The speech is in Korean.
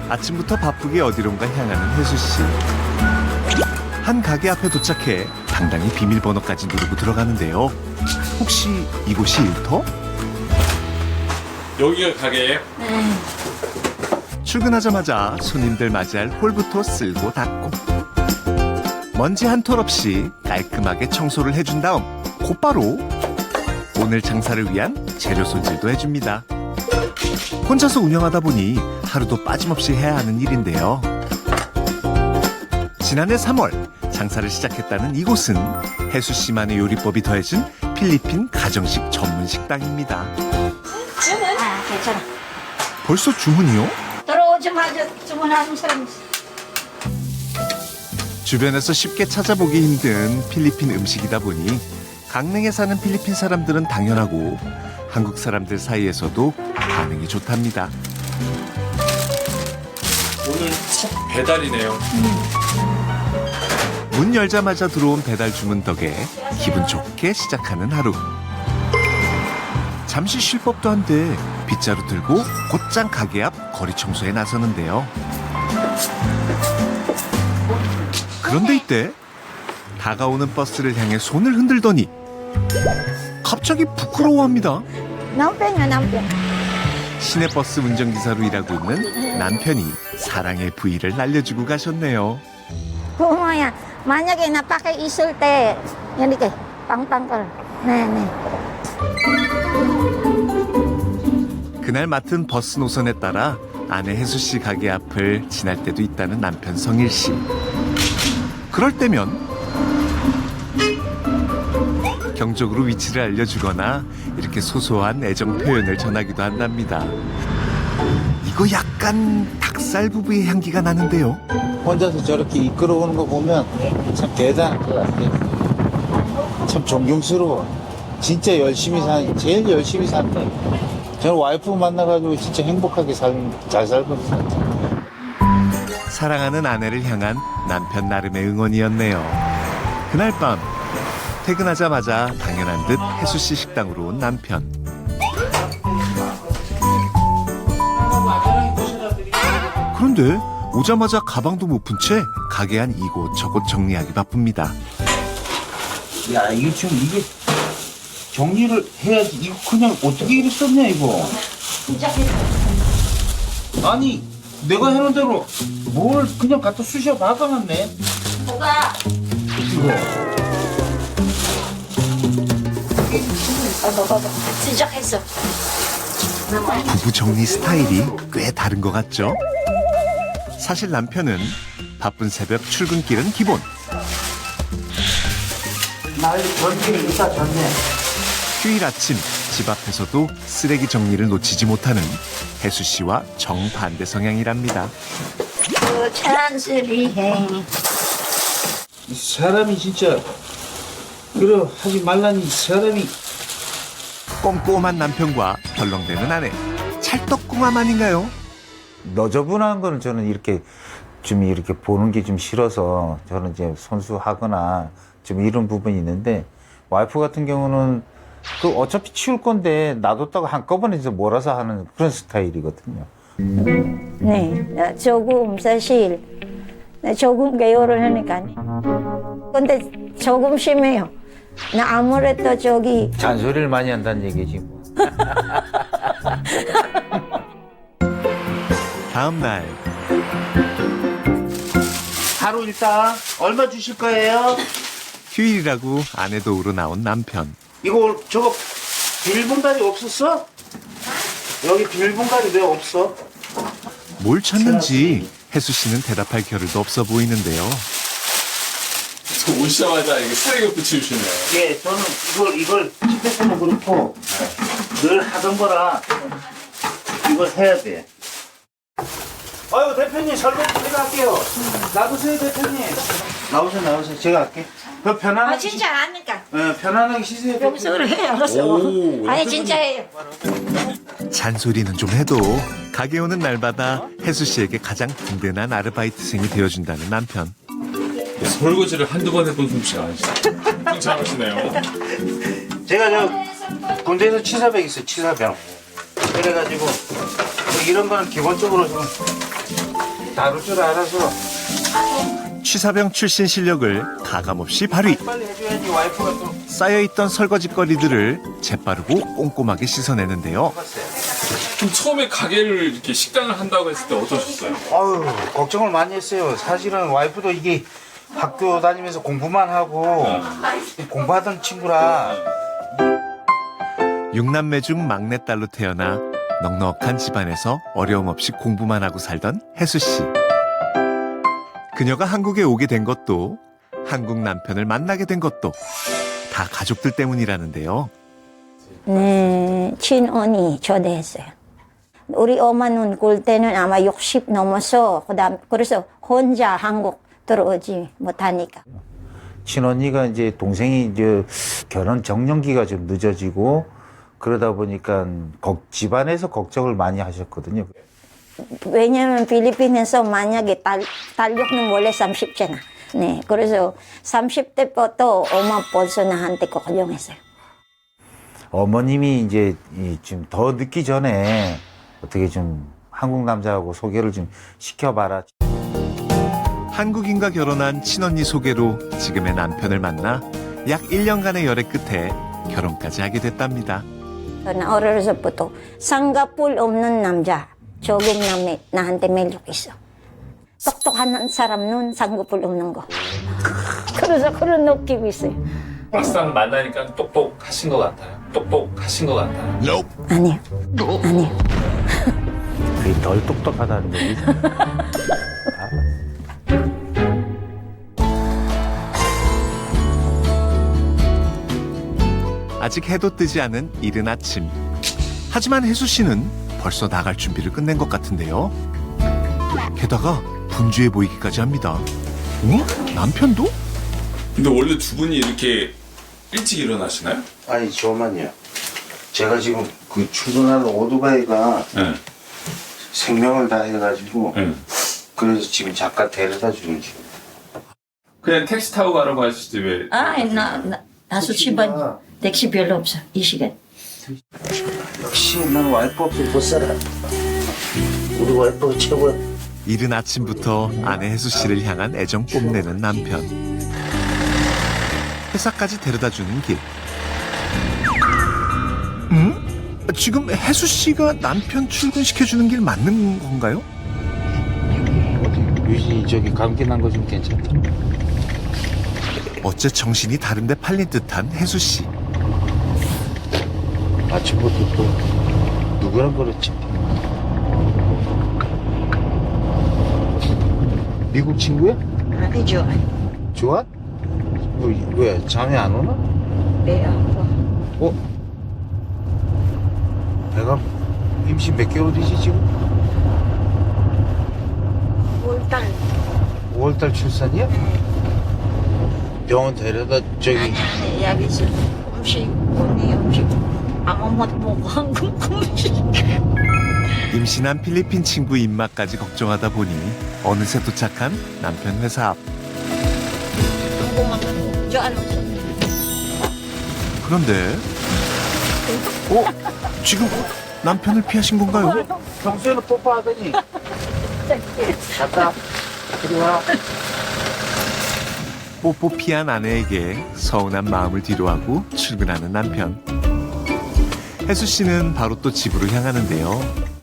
아침부터 바쁘게 어디론가 향하는 혜수 씨. 한 가게 앞에 도착해 당당히 비밀번호까지 누르고 들어가는데요. 혹시 이곳이 일터? 여기가 가게예요? 네. 출근하자마자 손님들 맞이할 홀부터 쓸고 닦고 먼지 한 톨 없이 깔끔하게 청소를 해준 다음 곧바로 오늘 장사를 위한 재료 손질도 해줍니다. 혼자서 운영하다 보니 하루도 빠짐없이 해야 하는 일인데요. 지난해 3월 장사를 시작했다는 이곳은 혜수 씨만의 요리법이 더해진 필리핀 가정식 전문 식당입니다. 주문? 아, 괜찮아. 벌써 주문이요? 들어오자마자 주문하는 사람 있어. 주변에서 쉽게 찾아보기 힘든 필리핀 음식이다 보니 강릉에 사는 필리핀 사람들은 당연하고 한국 사람들 사이에서도 반응이 좋답니다. 오늘 첫 배달이네요. 문 열자마자 들어온 배달 주문 덕에 기분 좋게 시작하는 하루. 잠시 쉴 법도 한데 빗자루 들고 곧장 가게 앞 거리 청소에 나서는데요. 그런데 이때 다가오는 버스를 향해 손을 흔들더니 갑자기 부끄러워합니다. 남편이야, 남편. 시내버스 운전기사로 일하고 있는 남편이 사랑의 부위를 날려주고 가셨네요. 고모야, 만약에 나 밖에 있을 때 이렇게 빵빵걸. 네네. 그날 맡은 버스 노선에 따라 아내 혜수 씨 가게 앞을 지날 때도 있다는 남편 성일 씨. 그럴 때면 경적으로 위치를 알려주거나 이렇게 소소한 애정 표현을 전하기도 한답니다. 이거 약간 닭살 부부의 향기가 나는데요. 혼자서 저렇게 이끌어오는 거 보면 참 대단한 것 같아요. 참 존경스러워. 진짜 열심히 사는, 제일 열심히 산다. 저는 와이프 만나가지고 진짜 행복하게 잘 살고 있는 것 같아요. 사랑하는 아내를 향한 남편 나름의 응원이었네요. 그날 밤 퇴근하자마자 당연한 듯 혜수 씨 식당으로 온 남편. 그런데 오자마자 가방도 못 푼 채 가게 안 이곳저곳 정리하기 바쁩니다. 야, 이거 지금 이게 정리를 해야지. 이거 그냥 어떻게 이리 썼냐, 이거. 아니, 내가 해놓은 대로 뭘 그냥 갖다 쑤셔 박아놨네. 뭐가? 이거. 시작했어. 부부 정리 스타일이 꽤 다른 것 같죠? 사실 남편은 바쁜 새벽 출근길은 기본. 나 전기를 이따 줬네. 휴일 아침 집 앞에서도 쓰레기 정리를 놓치지 못하는 혜수 씨와 정반대 성향이랍니다. 찬스리해. 사람이 진짜 그래 하지 말라니 사람이. 꼼꼼한 남편과 덜렁대는 아내. 찰떡궁합 아닌가요? 너저분한 거는 저는 이렇게 좀 이렇게 보는 게 좀 싫어서 저는 이제 손수하거나 좀 이런 부분이 있는데, 와이프 같은 경우는 그 어차피 치울 건데 놔뒀다가 한꺼번에 이제 몰아서 하는 그런 스타일이거든요. 네, 조금 사실 조금 개요를 하니까. 근데 조금 심해요. 나 아무래도 저기 잔소리를 많이 한다는 얘기지 뭐. 다음 날 하루 일당 얼마 주실 거예요? 휴일이라고 아내 도우러 나온 남편. 이거 저거 비밀봉다리 없었어? 여기 비밀봉다리 왜 없어? 뭘 찾는지 혜수 씨는 대답할 겨를도 없어 보이는데요. 저 오시자마자 이게 쓰레기부터 치우시네요. 예, 저는 이걸 집에서도 그렇고 늘 하던 거라 이걸 해야 돼. 아유, 대표님 설거지 제가 할게요. 놔두세요, 대표님. 나오세요. 제가 할게. 그 편안하게. 아 진짜 아니까 네, 편안하게 쉬세요. 여기서 그래 해 알았어. 아니 진짜 해요. 잔소리는 좀 해도 가게 오는 날마다 혜수 씨에게 가장 든든한 아르바이트생이 되어준다는 남편. 설거지를 한두 번 해본 솜씨가 아니시죠? 잘하시네요. 제가 저 군대에서 치사병 있어요, 치사병. 그래가지고 뭐 이런 거는 기본적으로 좀 다룰 줄 알아서 취사병 출신 실력을 가감없이 발휘. 빨리 해줘야지 와이프가 또. 쌓여있던 설거지거리들을 재빠르고 꼼꼼하게 씻어내는데요. 그럼 처음에 가게를 이렇게 식당을 한다고 했을 때 어떠셨어요? 아유, 걱정을 많이 했어요. 사실은 와이프도 이게 학교 다니면서 공부만 하고 공부하던 친구라. 육남매 중 막내딸로 태어나 넉넉한 집안에서 어려움 없이 공부만 하고 살던 혜수 씨. 그녀가 한국에 오게 된 것도 한국 남편을 만나게 된 것도 다 가족들 때문이라는데요. 친언니 초대했어요. 우리 엄마는 그 때는 아마 60 넘어서 그래서 혼자 한국 들어오지 못하니까. 친언니가 이제 동생이 이제 결혼 정년기가 좀 늦어지고 그러다 보니까 집안에서 걱정을 많이 하셨거든요. 왜냐면 필리핀에서 만약에 달력은 원래 30잖아. 네, 그래서 30대부터 엄마 벌써 나한테 걱정했어요. 어머님이 이제 좀 더 늦기 전에 어떻게 좀 한국 남자하고 소개를 좀 시켜봐라. 한국인과 결혼한 친언니 소개로 지금의 남편을 만나 약 1년간의 열애 끝에 결혼까지 하게 됐답니다. 저는 어려서부터 쌍꺼풀 없는 남자, 조금 나한테 매력 있어. 똑똑한 사람은 쌍꺼풀 없는 거. 그래서 그런 느낌이 있어요. 막상 만나니까 똑똑하신 것 같아요. 똑똑하신 것 같아요. 아니요. 아니요. 그게 덜 똑똑하다는 얘기죠. 아직 해도 뜨지 않은 이른 아침. 하지만 혜수 씨는 벌써 나갈 준비를 끝낸 것 같은데요. 게다가 분주해 보이기까지 합니다. 남편도? 근데 원래 두 분이 이렇게 일찍 일어나시나요? 아니 저만요. 제가 지금 그 출근하는 오토바이가 네. 생명을 다해가지고 네. 그래서 지금 잠깐 데려다 주는 중. 그냥 택시 타고 가라고 하시지 왜? 나서 집안 택시 별로 없어. 이 시간. 역시 난 와이프 없이 못 살아. 우리 와이프가 최고야. 이른 아침부터 아내 혜수 씨를 향한 애정 뽐내는 남편. 회사까지 데려다주는 길. 지금 혜수 씨가 남편 출근시켜주는 길 맞는 건가요? 유진이 저기 감기 난 거 좀 괜찮다. 어째 정신이 다른데 팔린 듯한 혜수 씨. 아침부터 또 누구랑 그랬지? 미국 친구야? 아니죠. 좋아? 왜 잠이 안 오나? 배 아파. 어? 내가 임신 몇 개월이지 지금? 5월달. 5월달 출산이야? 병원 데려다 저기 여기서 언니 음식 아무 못 먹고 한국 음식. 임신한 필리핀 친구 입맛까지 걱정하다 보니 어느새 도착한 남편 회사 앞. 궁금한 줄 알았어. 그런데 지금 남편을 피하신 건가요? 평소에는 뽀뽀하더니 갔다 이리 와. 뽀뽀 피한 아내에게 서운한 마음을 뒤로하고 출근하는 남편. 혜수 씨는 바로 또 집으로 향하는데요.